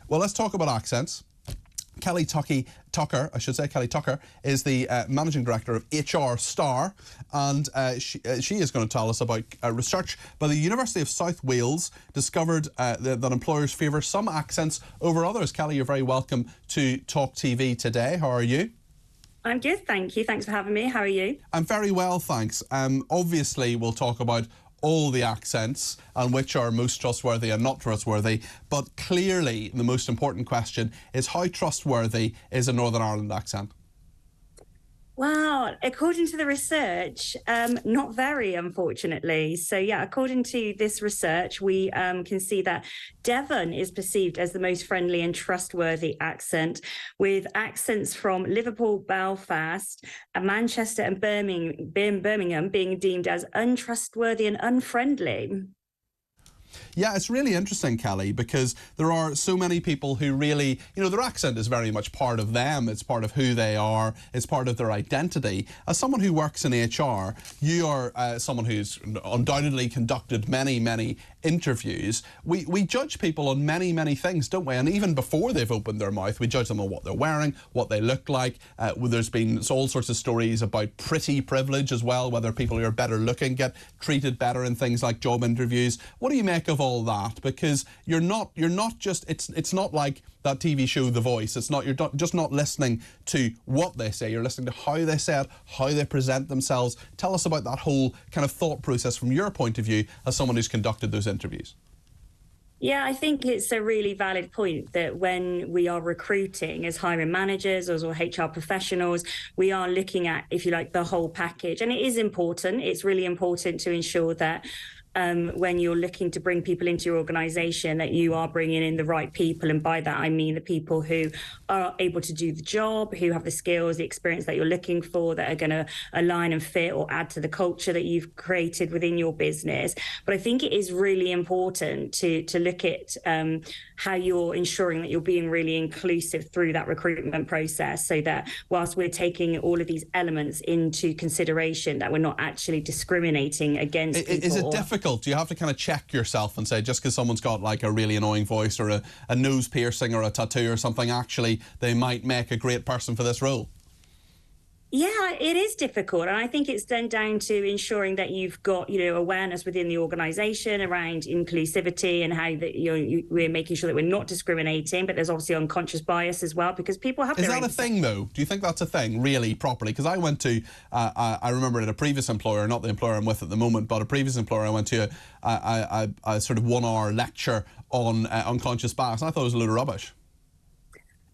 Well, let's talk about accents. Kelly Tucker, is the Managing Director of HR Star, and she is going to tell us about research by the University of South Wales discovered that employers favour some accents over others. Kelly, you're very welcome to Talk TV today. How are you? I'm good, thank you. Thanks for having me. How are you? I'm very well, thanks. Obviously, we'll talk about all the accents and which are most trustworthy and not trustworthy, but clearly the most important question is how trustworthy is a Northern Ireland accent? Well, according to the research, not very, unfortunately. So yeah, according to this research, we can see that Devon is perceived as the most friendly and trustworthy accent, with accents from Liverpool, Belfast, Manchester and Birmingham being deemed as untrustworthy and unfriendly. Yeah, it's really interesting, Kelly, because there are so many people who really, their accent is very much part of them. It's part of who they are. It's part of their identity. As someone who works in HR, you are someone who's undoubtedly conducted many, many interviews. We judge people on many, many things, don't we? And even before they've opened their mouth, we judge them on what they're wearing, what they look like. There's been all sorts of stories about pretty privilege as well, whether people who are better looking get treated better in things like job interviews. What do you make of all that? Because you're not just, it's not like that TV show The Voice. You're just not listening to what they say, you're listening to how they say it, how they present themselves. Tell us about that whole kind of thought process from your point of view as someone who's conducted those interviews. Yeah, I think it's a really valid point that when we are recruiting as hiring managers or HR professionals, we are looking at, if you like, the whole package. And it is important. It's really important to ensure that when you're looking to bring people into your organisation, that you are bringing in the right people. And by that, I mean the people who are able to do the job, who have the skills, the experience that you're looking for, that are going to align and fit or add to the culture that you've created within your business. But I think it is really important to look at how you're ensuring that you're being really inclusive through that recruitment process, so that whilst we're taking all of these elements into consideration, that we're not actually discriminating against people. Is it difficult? Do you have to kind of check yourself and say, just because someone's got like a really annoying voice or a nose piercing or a tattoo or something, actually they might make a great person for this role? Yeah, it is difficult. And I think it's then down to ensuring that you've got, awareness within the organisation around inclusivity and how that we're making sure that we're not discriminating. But there's obviously unconscious bias as well, because people have Is that a thing, though? Do you think that's a thing, really, properly? Because I went to, I remember at a previous employer, not the employer I'm with at the moment, but a previous employer, I went to a sort of 1 hour lecture on unconscious bias, and I thought it was a load of rubbish.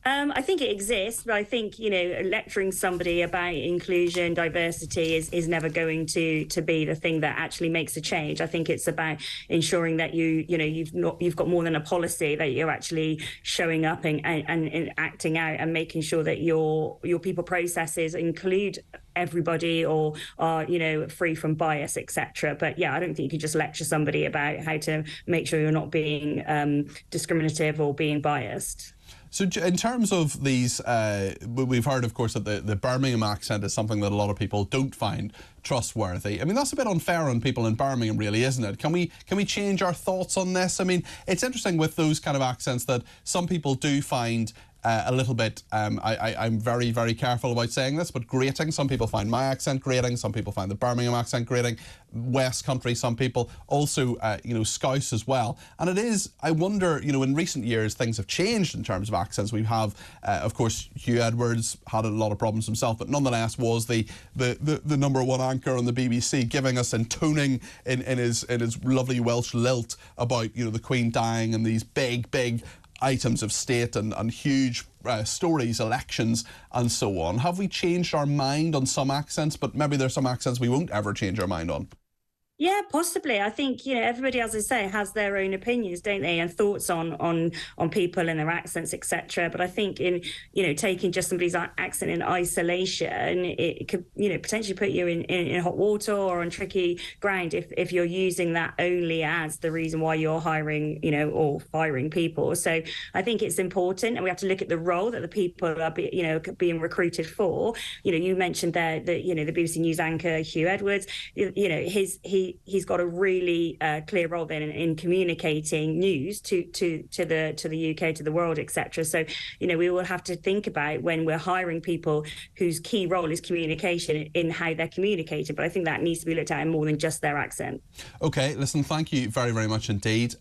I think it exists, but I think, lecturing somebody about inclusion, diversity is never going to be the thing that actually makes a change. I think it's about ensuring that you've got more than a policy, that you're actually showing up and acting out and making sure that your people processes include everybody or are free from bias, etc. But yeah, I don't think you can just lecture somebody about how to make sure you're not being discriminative or being biased. So in terms of these, we've heard, of course, that the Birmingham accent is something that a lot of people don't find trustworthy. I mean, that's a bit unfair on people in Birmingham, really, isn't it? Can we change our thoughts on this? I mean, it's interesting with those kind of accents that some people do find a little bit, I'm very, very careful about saying this, but grating. Some people find my accent grating, some people find the Birmingham accent grating, West Country, some people, also, Scouse as well. And it is, I wonder, in recent years, things have changed in terms of accents. We have, of course, Hugh Edwards had a lot of problems himself, but nonetheless was the #1 anchor on the BBC, giving us intoning in his lovely Welsh lilt about, the Queen dying and these big items of state and huge stories, elections and so on. Have we changed our mind on some accents, but maybe there's some accents we won't ever change our mind on? Yeah, possibly. I think, everybody, as I say, has their own opinions, don't they, and thoughts on people and their accents, etc. But I think in, taking just somebody's accent in isolation, it could, potentially put you in hot water or on tricky ground if you're using that only as the reason why you're hiring, or firing people. So I think it's important, and we have to look at the role that the people are, being recruited for. You mentioned there that, the BBC News anchor Hugh Edwards, he's got a really clear role then in communicating news to the UK, to the world, etc. So, you know, we will have to think about when we're hiring people whose key role is communication in how they're communicating. But I think that needs to be looked at in more than just their accent. Okay, listen, thank you very, very much indeed.